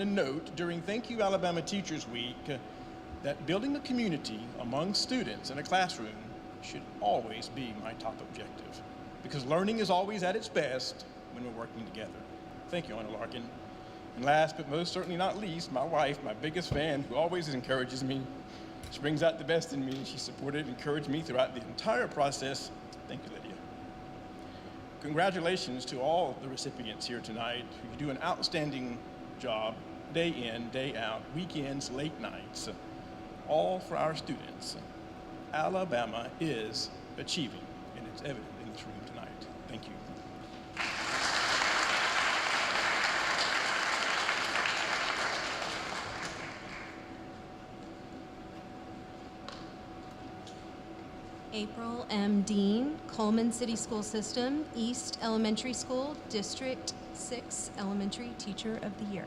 A note during Thank You Alabama Teachers Week that building a community among students in a classroom should always be my top objective, because learning is always at its best when we're working together. Thank you, Anna Larkin. And last but most certainly not least, my wife, my biggest fan, who always encourages me. She brings out the best in me. She supported and encouraged me throughout the entire process. Thank you, Lydia. Congratulations to all the recipients here tonight who do an outstanding job day in, day out, weekends, late nights, all for our students. Alabama is achieving, and it's evident in this room tonight. Thank you. April M. Dean, Coleman City School System, East Elementary School, District 6 Elementary Teacher of the Year.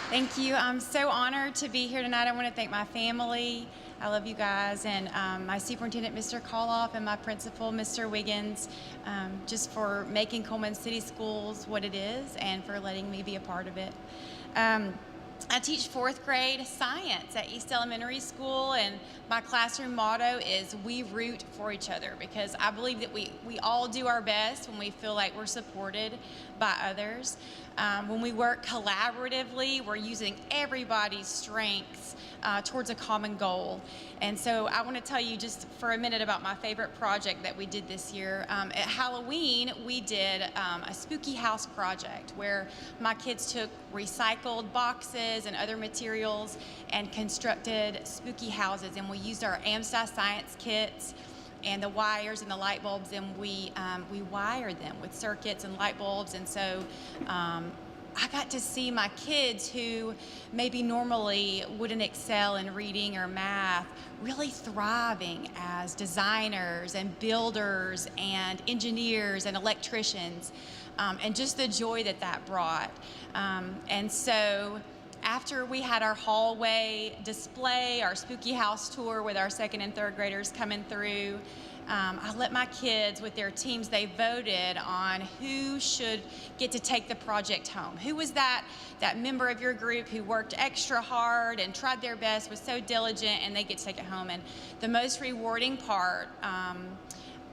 Thank you. I'm so honored to be here tonight. I want to thank my family. I love you guys, and my superintendent, Mr. Koloff, and my principal, Mr. Wiggins, just for making Coleman City Schools what it is and for letting me be a part of it. I teach 4th grade science at East Elementary School, and my classroom motto is "We root for each other," because I believe that we all do our best when we feel like we're supported by others. When we work collaboratively, we're using everybody's strengths towards a common goal. And so I want to tell you just for a minute about my favorite project that we did this year. At Halloween, we did a spooky house project where my kids took recycled boxes and other materials and constructed spooky houses. And we used our AMSI science kits and the wires and the light bulbs, and we wired them with circuits and light bulbs. And so I got to see my kids who maybe normally wouldn't excel in reading or math really thriving as designers and builders and engineers and electricians, and just the joy that that brought. And so after we had our hallway display, our spooky house tour with our 2nd and 3rd graders coming through, I let my kids, with their teams, they voted on who should get to take the project home. Who was that member of your group who worked extra hard and tried their best, was so diligent, and they get to take it home. And the most rewarding part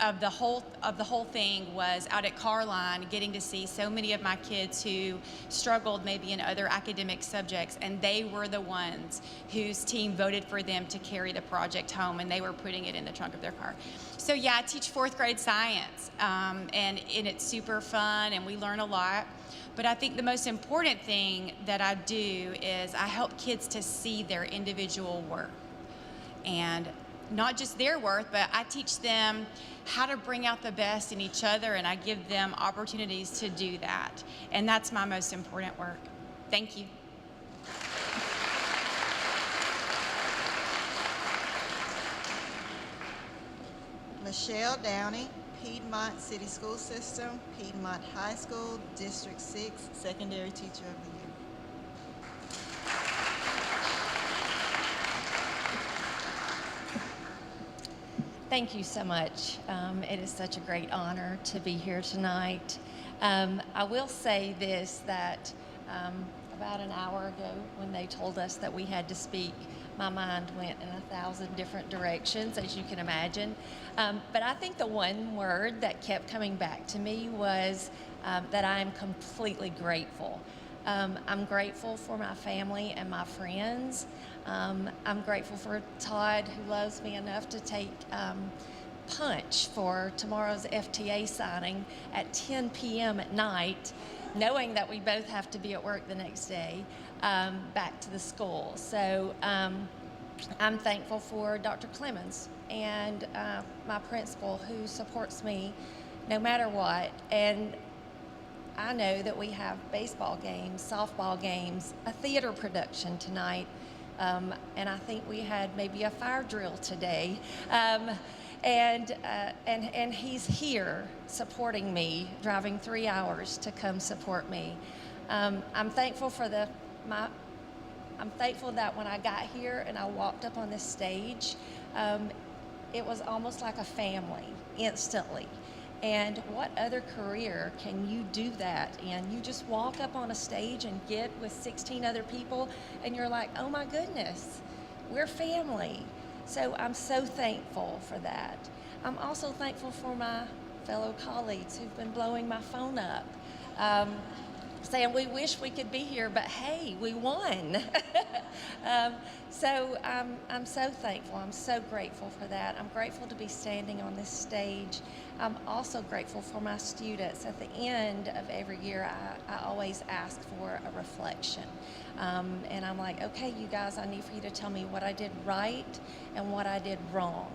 of the whole thing was out at Carline, getting to see so many of my kids who struggled maybe in other academic subjects, and they were the ones whose team voted for them to carry the project home, and they were putting it in the trunk of their car. So yeah, I teach 4th grade science, and it's super fun, and we learn a lot. But I think the most important thing that I do is I help kids to see their individual worth, and not just their worth, but I teach them how to bring out the best in each other, and I give them opportunities to do that. And that's my most important work. Thank you. Michelle Downey, Piedmont City School System, Piedmont High School, District 6, Secondary Teacher of the Year. Thank you so much. It is such a great honor to be here tonight. I will say this, that about an hour ago when they told us that we had to speak, my mind went in 1,000 different directions, as you can imagine. But I think the one word that kept coming back to me was that I am completely grateful. I'm grateful for my family and my friends. I'm grateful for Todd, who loves me enough to take punch for tomorrow's FTA signing at 10 p.m. at night, knowing that we both have to be at work the next day, back to the school. So I'm thankful for Dr. Clemens and my principal, who supports me no matter what. And I know that we have baseball games, softball games, a theater production tonight, and I think we had maybe a fire drill today. And he's here supporting me, driving 3 hours to come support me. I'm thankful for I'm thankful that when I got here and I walked up on this stage, it was almost like a family instantly. And what other career can you do that in? You just walk up on a stage and get with 16 other people, and you're like, oh my goodness, we're family. So I'm so thankful for that. I'm also thankful for my fellow colleagues who've been blowing my phone up, saying we wish we could be here, but hey, we won. So I'm so thankful. I'm so grateful for that. I'm grateful to be standing on this stage. I'm also grateful for my students. At the end of every year, I always ask for a reflection. And I'm like, okay, you guys, I need for you to tell me what I did right and what I did wrong.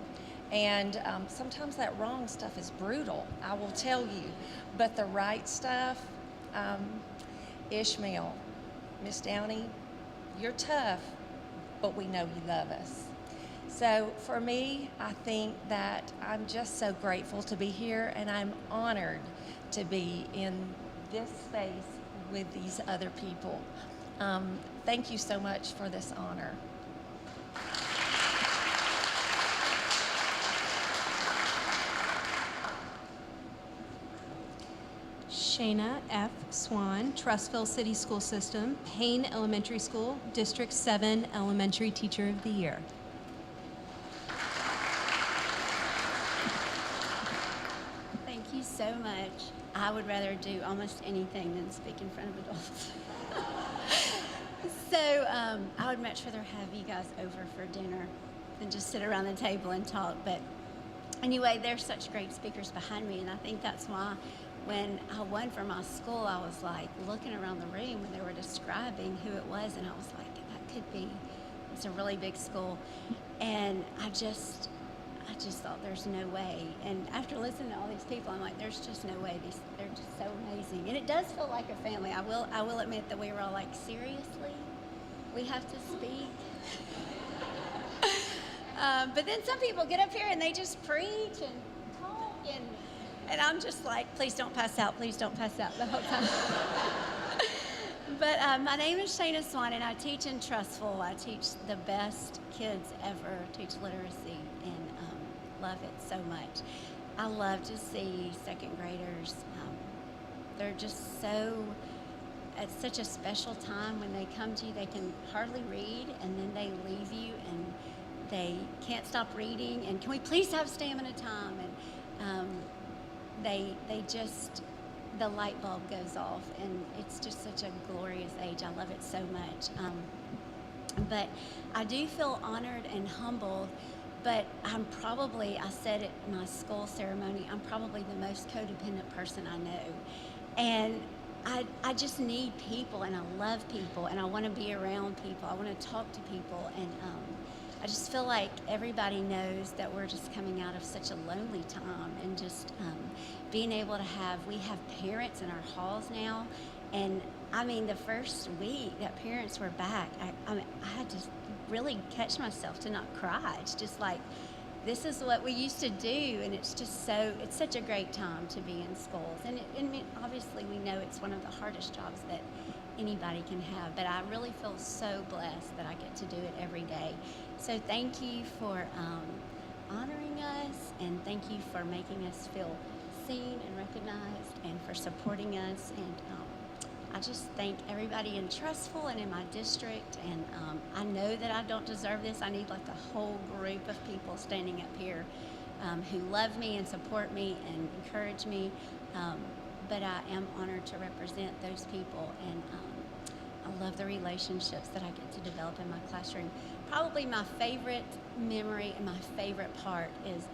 And sometimes that wrong stuff is brutal, I will tell you. But the right stuff, Ishmael, Miss Downey, you're tough, but we know you love us. So for me, I think that I'm just so grateful to be here, and I'm honored to be in this space with these other people. Thank you so much for this honor. Shayna F. Swan, Trustville City School System, Payne Elementary School, District 7 Elementary Teacher of the Year. Thank you so much. I would rather do almost anything than speak in front of adults. So I would much rather have you guys over for dinner than just sit around the table and talk. But anyway, there's such great speakers behind me, and I think that's why when I won for my school, I was like looking around the room when they were describing who it was, and I was like, that could be, it's a really big school. And I just thought there's no way. And after listening to all these people, I'm like, there's just no way. They're just so amazing. And it does feel like a family. I will admit that we were all like, seriously? We have to speak? But then some people get up here and they just preach and talk, and I'm just like, please don't pass out, please don't pass out the whole time. But my name is Shayna Swan, and I teach in Trustville. I teach the best kids ever, teach literacy, and love it so much. I love to see second graders. They're just so, it's such a special time when they come to you. They can hardly read, and then they leave you, and they can't stop reading, and can we please have stamina time? And they just, the light bulb goes off, and it's just such a glorious age. I love it so much. But I do feel honored and humbled, but I'm probably, I said it in my school ceremony, I'm probably the most codependent person I know. And I just need people, and I love people, and I want to be around people. I want to talk to people, and I just feel like everybody knows that we're just coming out of such a lonely time, and just being able to we have parents in our halls now, and I mean, the first week that parents were back, I had to really catch myself to not cry. It's just like, this is what we used to do, and it's just it's such a great time to be in schools. And I mean, obviously we know it's one of the hardest jobs that anybody can have, but I really feel so blessed that I get to do it every day. So thank you for honoring us, and thank you for making us feel seen and recognized, and for supporting us. And I just thank everybody in Trustville and in my district, and I know that I don't deserve this. I need like a whole group of people standing up here who love me and support me and encourage me, but I am honored to represent those people, and I love the relationships that I get to develop in my classroom. Probably my favorite memory and my favorite part is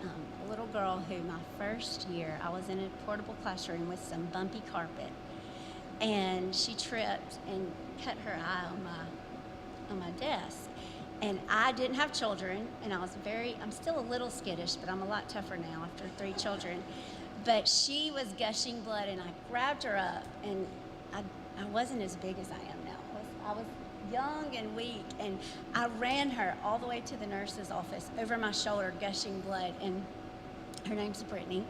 a little girl who, my first year, I was in a portable classroom with some bumpy carpet, and she tripped and cut her eye on my desk. And I didn't have children, and I'm still a little skittish, but I'm a lot tougher now after 3 children. But she was gushing blood, and I grabbed her up, and I wasn't as big as I am now. I was young and weak, and I ran her all the way to the nurse's office over my shoulder, gushing blood. And Her name's Brittany.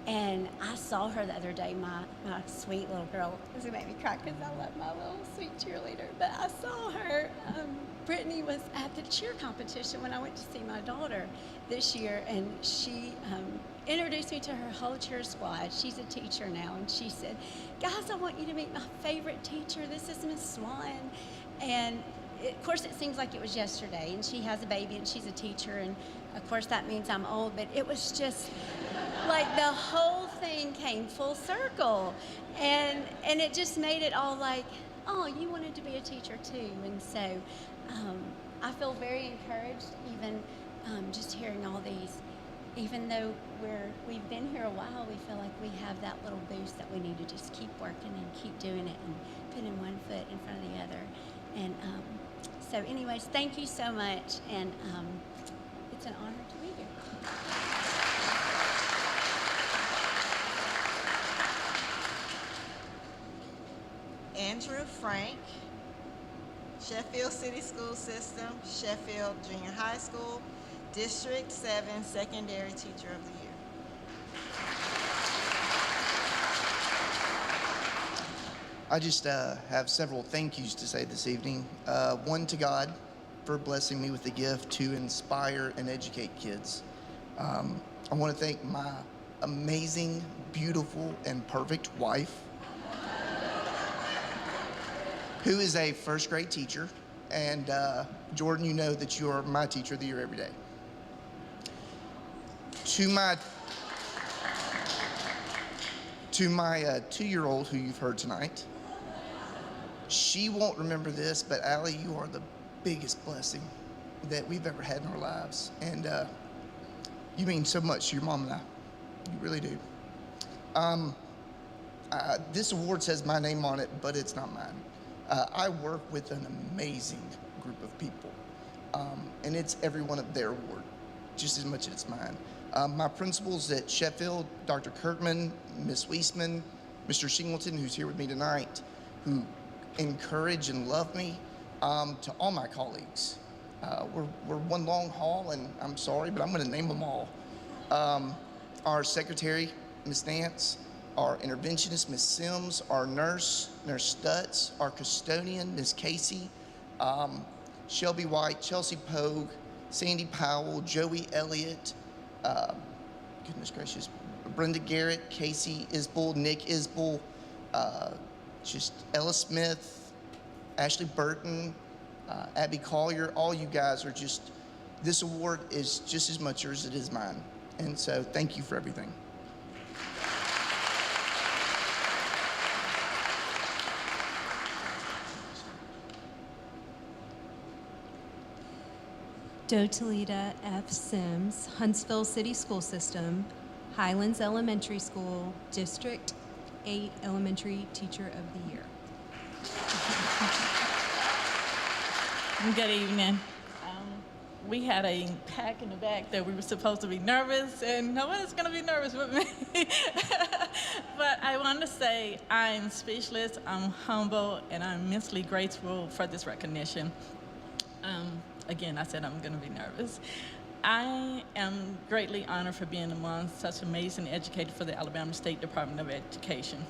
And I saw her the other day, my sweet little girl. This made me cry because I love my little sweet cheerleader. But I saw her. Brittany was at the cheer competition when I went to see my daughter this year, and she introduced me to her whole cheer squad. She's a teacher now, and she said, "Guys, I want you to meet my favorite teacher. This is Miss Swan." And of course, it seems like it was yesterday, and she has a baby, and she's a teacher, and of course that means I'm old, but it was just like the whole thing came full circle, and it just made it all like, oh, you wanted to be a teacher too. And so I feel very encouraged, even just hearing all these. Even though we've been here a while, we feel like we have that little boost that we need to just keep working and keep doing it and putting one foot in front of the other. And so anyways, thank you so much, and it's an honor to be here. Andrew Frank, Sheffield City School System, Sheffield Junior High School, District 7 Secondary Teacher of the Year. I just have several thank yous to say this evening. One, to God for blessing me with the gift to inspire and educate kids. I want to thank my amazing, beautiful, and perfect wife, who is a first grade teacher. And Jordan, you know that you are my teacher of the year every day. To my 2-year-old who you've heard tonight, she won't remember this, but Allie, you are the biggest blessing that we've ever had in our lives. And you mean so much to your mom and I. You really do. This award says my name on it, but it's not mine. I work with an amazing group of people, and it's every one of their award, just as much as it's mine. My principals at Sheffield, Dr. Kirkman, Ms. Weisman, Mr. Shingleton, who's here with me tonight, who encourage and love me, to all my colleagues. We're one long haul, and I'm sorry, but I'm going to name them all. Our secretary, Ms. Nance, our interventionist, Ms. Sims, our nurse, Nurse Stutz, our custodian, Ms. Casey, Shelby White, Chelsea Pogue, Sandy Powell, Joey Elliott, goodness gracious, Brenda Garrett, Casey Isbell, Nick Isbell, just Ella Smith, Ashley Burton, Abby Collier. All you guys are just, this award is just as much yours as it is mine. And so thank you for everything. Dotalita F. Sims, Huntsville City School System, Highlands Elementary School, District 8 Elementary Teacher of the Year. Good evening. We had a pack in the back that we were supposed to be nervous, and no one is going to be nervous with me. But I want to say I'm speechless, I'm humble, and I'm immensely grateful for this recognition. Again, I said I'm going to be nervous. I am greatly honored for being among such amazing educators for the Alabama State Department of Education.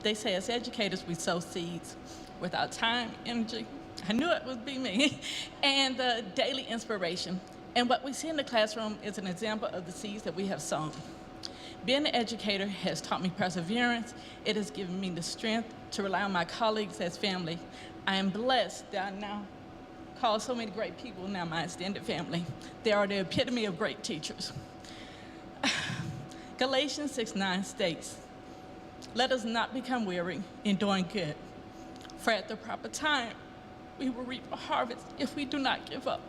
They say as educators, we sow seeds with our time, energy. I knew it would be me, and daily inspiration. And what we see in the classroom is an example of the seeds that we have sown. Being an educator has taught me perseverance. It has given me the strength to rely on my colleagues as family. I am blessed that I now call so many great people now my extended family. They are the epitome of great teachers. Galatians 6:9 states, "Let us not become weary in doing good, for at the proper time we will reap a harvest if we do not give up."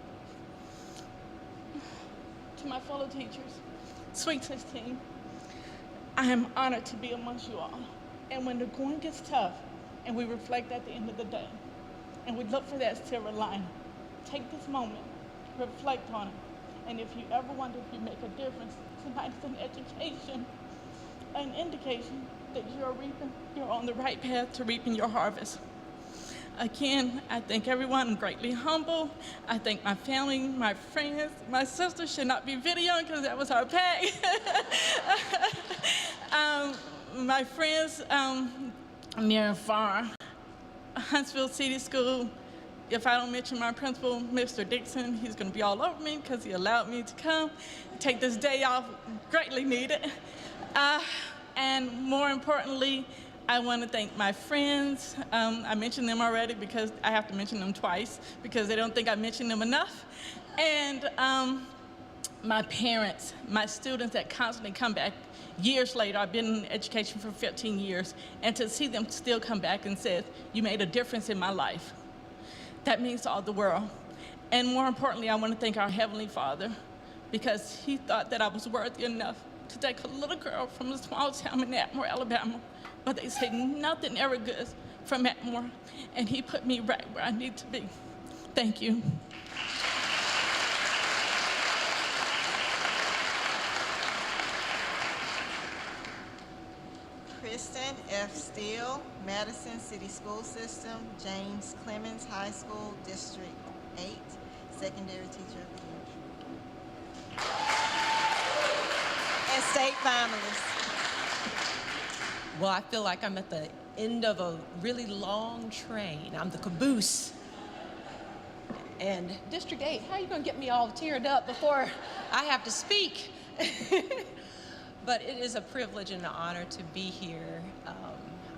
To my fellow teachers, Sweet 16, I am honored to be amongst you all. And when the going gets tough and we reflect at the end of the day, and we look for that silver lining, take this moment, reflect on it. And if you ever wonder if you make a difference, tonight is an education, an indication that you're on the right path to reaping your harvest. Again, I thank everyone. I'm greatly humble. I thank my family, my friends. My sister should not be videoing because that was her pay. My friends near and far. Huntsville City School. If I don't mention my principal, Mr. Dixon, he's going to be all over me because he allowed me to come, take this day off, greatly needed. And more importantly, I want to thank my friends. I mentioned them already because I have to mention them twice because they don't think I mentioned them enough. And my parents, my students that constantly come back years later. I've been in education for 15 years, and to see them still come back and say, you made a difference in my life, that means all the world. And more importantly, I want to thank our Heavenly Father because he thought that I was worthy enough to take a little girl from a small town in Atmore, Alabama, but they say nothing ever good from Atmore, and he put me right where I need to be. Thank you. Kristen F. Steele, Madison City School System, James Clemens High School, District 8, Secondary Teacher of the Year. And state finalist. Well, I feel like I'm at the end of a really long train. I'm the caboose. And District 8, how are you gonna get me all teared up before I have to speak? But it is a privilege and an honor to be here.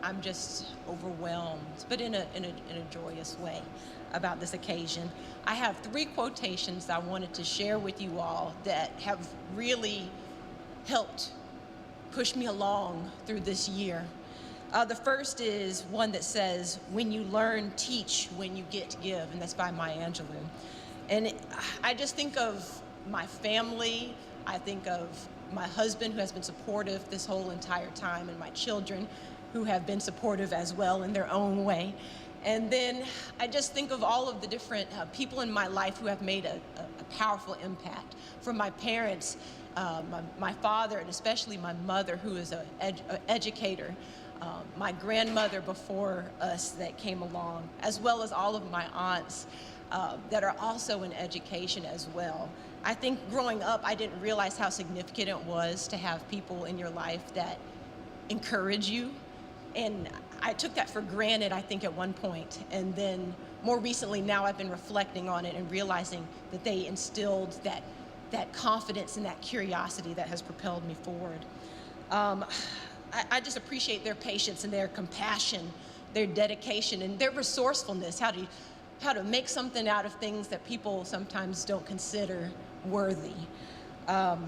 I'm just overwhelmed, but in a joyous way about this occasion. I have 3 quotations I wanted to share with you all that have really helped push me along through this year. The first is one that says, when you learn, teach, when you get to give, and that's by Maya Angelou. And I just think of my family, I think of my husband who has been supportive this whole entire time, and my children who have been supportive as well in their own way. And then I just think of all of the different people in my life who have made a powerful impact. From my parents, my father, and especially my mother, who is an educator, my grandmother before us that came along, as well as all of my aunts that are also in education as well. I think growing up, I didn't realize how significant it was to have people in your life that encourage you. And I took that for granted, I think, at one point. And then more recently, now I've been reflecting on it and realizing that they instilled that confidence and that curiosity that has propelled me forward. I just appreciate their patience and their compassion, their dedication, and their resourcefulness, how to make something out of things that people sometimes don't consider worthy. I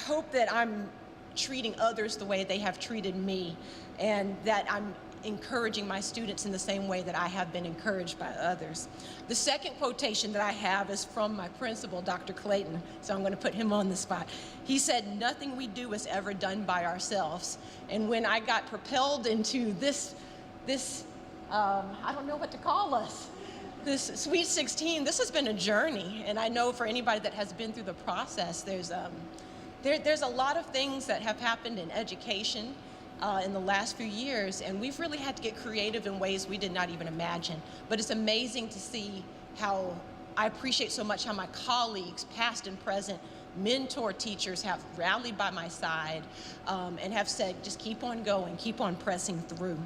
hope that I'm treating others the way they have treated me, and that I'm encouraging my students in the same way that I have been encouraged by others. The second quotation that I have is from my principal, Dr. Clayton, so I'm going to put him on the spot. He said, "Nothing we do is ever done by ourselves." And when I got propelled into this I don't know what to call us, this Sweet 16, this has been a journey. And I know for anybody that has been through the process, there's a lot of things that have happened in education in the last few years, and we've really had to get creative in ways we did not even imagine. But it's amazing to see how I appreciate so much how my colleagues, past and present, mentor teachers have rallied by my side and have said, just keep on going, keep on pressing through.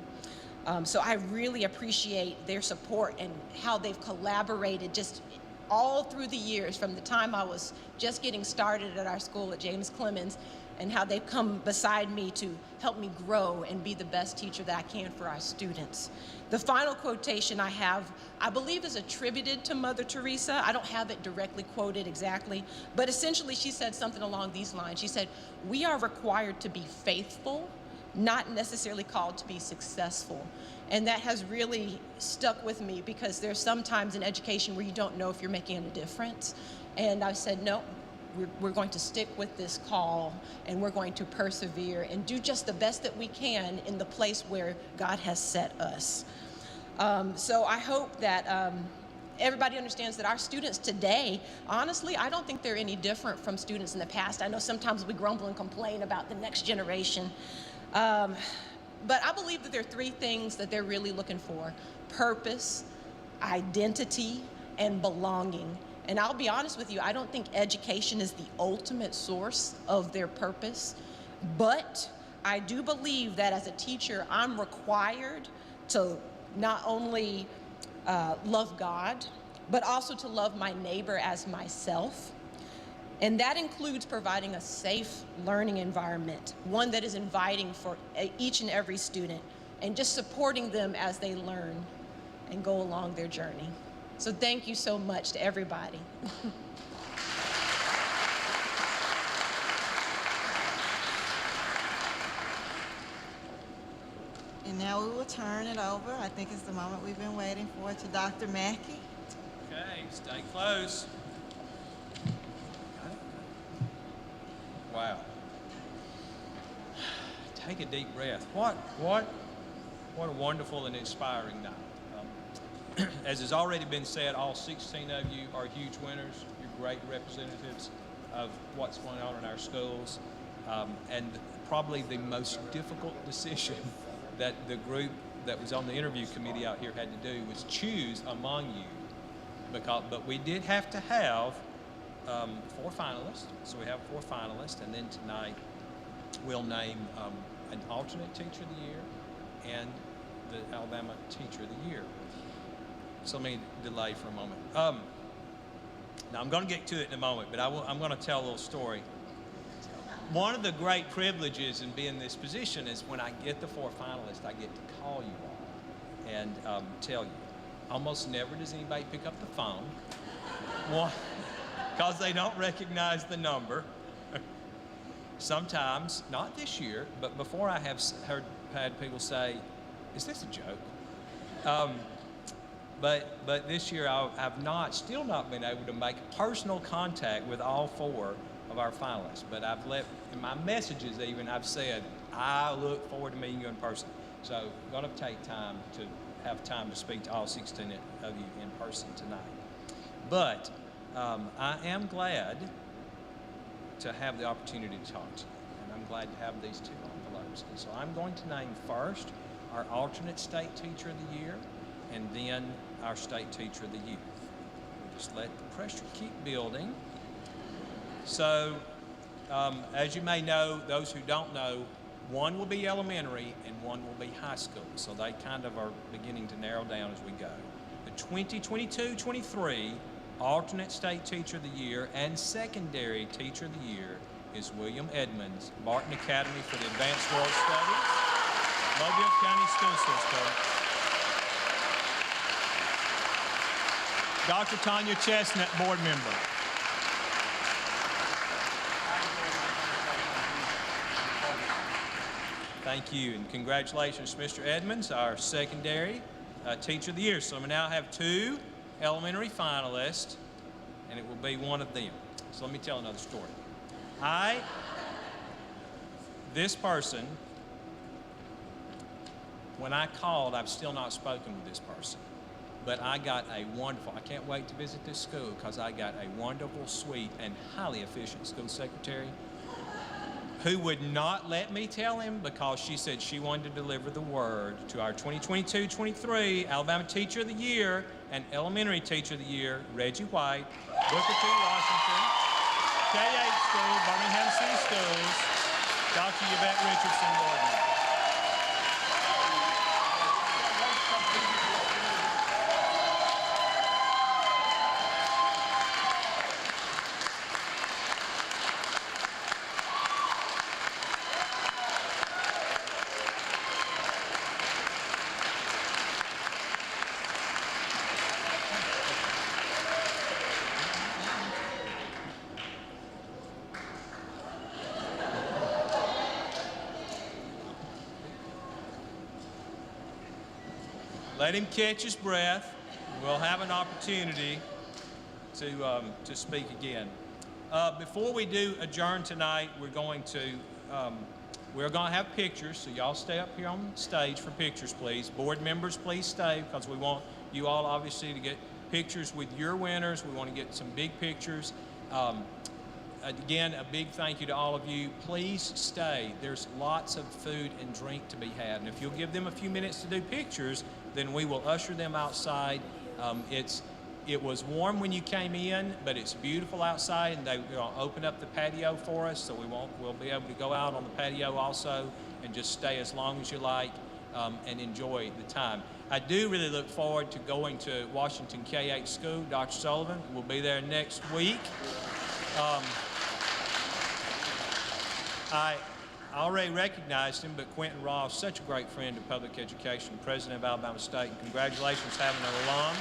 So I really appreciate their support and how they've collaborated just all through the years, from the time I was just getting started at our school at James Clemens, and how they've come beside me to help me grow and be the best teacher that I can for our students. The final quotation I have, I believe, is attributed to Mother Teresa. I don't have it directly quoted exactly, but essentially she said something along these lines. She said, "We are required to be faithful, not necessarily called to be successful." And that has really stuck with me, because there's some times in education where you don't know if you're making a difference. And I said, no, we're going to stick with this call, and we're going to persevere and do just the best that we can in the place where God has set us. So I hope that everybody understands that our students today, honestly, I don't think they're any different from students in the past. I know sometimes we grumble and complain about the next generation. But I believe that there are three things that they're really looking for: purpose, identity, and belonging. And I'll be honest with you, I don't think education is the ultimate source of their purpose, but I do believe that as a teacher, I'm required to not only love God, but also to love my neighbor as myself. And that includes providing a safe learning environment, one that is inviting for each and every student, and just supporting them as they learn and go along their journey. So thank you so much to everybody. And now we will turn it over. I think it's the moment we've been waiting for, to Dr. Mackey. Okay, stay close. Wow. Take a deep breath. What a wonderful and inspiring night. As has already been said, all 16 of you are huge winners. You're great representatives of what's going on in our schools. And probably the most difficult decision that the group that was on the interview committee out here had to do was choose among you. But we did have to have 4 finalists. So we have 4 finalists, and then tonight we'll name an alternate teacher of the year and the Alabama Teacher of the Year. So let me delay for a moment. Now I'm going to get to it in a moment, but I'm going to tell a little story. One of the great privileges in being in this position is when I get the 4 finalists, I get to call you all and tell you. Almost never does anybody pick up the phone. One, because they don't recognize the number. Sometimes, not this year, but before I have had people say, "Is this a joke?" But this year I've still not been able to make personal contact with all 4 of our finalists. But I've left in my messages even, I've said, I look forward to meeting you in person. So I'm going to take time to have time to speak to all 16 of you in person tonight. But I am glad to have the opportunity to talk to you. And I'm glad to have these 2 envelopes. And so I'm going to name first our alternate state teacher of the year, and then our state teacher of the year. Just let the pressure keep building. So, as you may know, those who don't know, one will be elementary and one will be high school. So they kind of are beginning to narrow down as we go. The 2022-23 alternate state teacher of the year and secondary teacher of the year is William Edmonds, Barton Academy for the Advanced World Studies, Mobile County School System. Dr. Tanya Chestnut, board member. Thank you, and congratulations to Mr. Edmonds, our secondary teacher of the year. So we now have 2 elementary finalists, and it will be one of them. So let me tell another story. This person, when I called, I've still not spoken with this person. But I got I can't wait to visit this school because I got a wonderful, sweet, and highly efficient school secretary who would not let me tell him because she said she wanted to deliver the word to our 2022-23 Alabama Teacher of the Year and Elementary Teacher of the Year, Reggie White, Booker T. Washington, K-8 School, Birmingham City Schools, Dr. Yvette Richardson, board member. Let him catch his breath. We'll have an opportunity to speak again. Before we do adjourn tonight, we're going to have pictures, so y'all stay up here on stage for pictures, please. Board members, please stay, because we want you all obviously to get pictures with your winners. We want to get some big pictures. Again, a big thank you to all of you. Please stay. There's lots of food and drink to be had. And if you'll give them a few minutes to do pictures, then we will usher them outside. It was warm when you came in, but it's beautiful outside, and they're going to open up the patio for us, so we'll be able to go out on the patio also and just stay as long as you like and enjoy the time. I do really look forward to going to Washington K-8 School. Dr. Sullivan will be there next week. I already recognized him, but Quentin Ross, such a great friend of public education, president of Alabama State, and congratulations having an alum.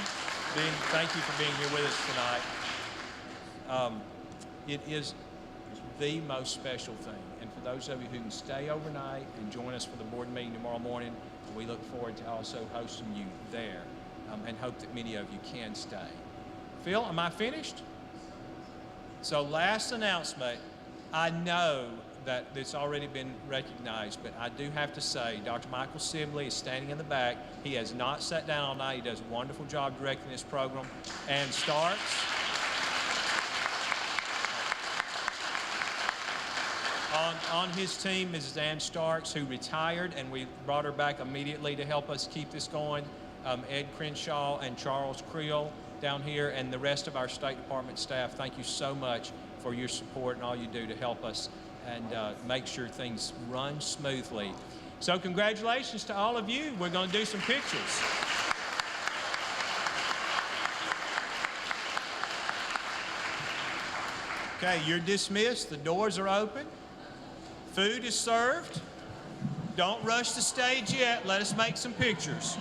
Thank you for being here with us tonight. It is the most special thing, and for those of you who can stay overnight and join us for the board meeting tomorrow morning, we look forward to also hosting you there and hope that many of you can stay. Phil, am I finished? So last announcement, I know that it's already been recognized, but I do have to say, Dr. Michael Sibley is standing in the back. He has not sat down all night. He does a wonderful job directing this program. And Starks. On his team, Mrs. Ann Starks, who retired, and we brought her back immediately to help us keep this going. Ed Crenshaw and Charles Creel down here, and the rest of our State Department staff, thank you so much for your support and all you do to help us and make sure things run smoothly. So congratulations to all of you. We're going to do some pictures. Okay, you're dismissed. The doors are open. Food is served. Don't rush the stage yet. Let us make some pictures.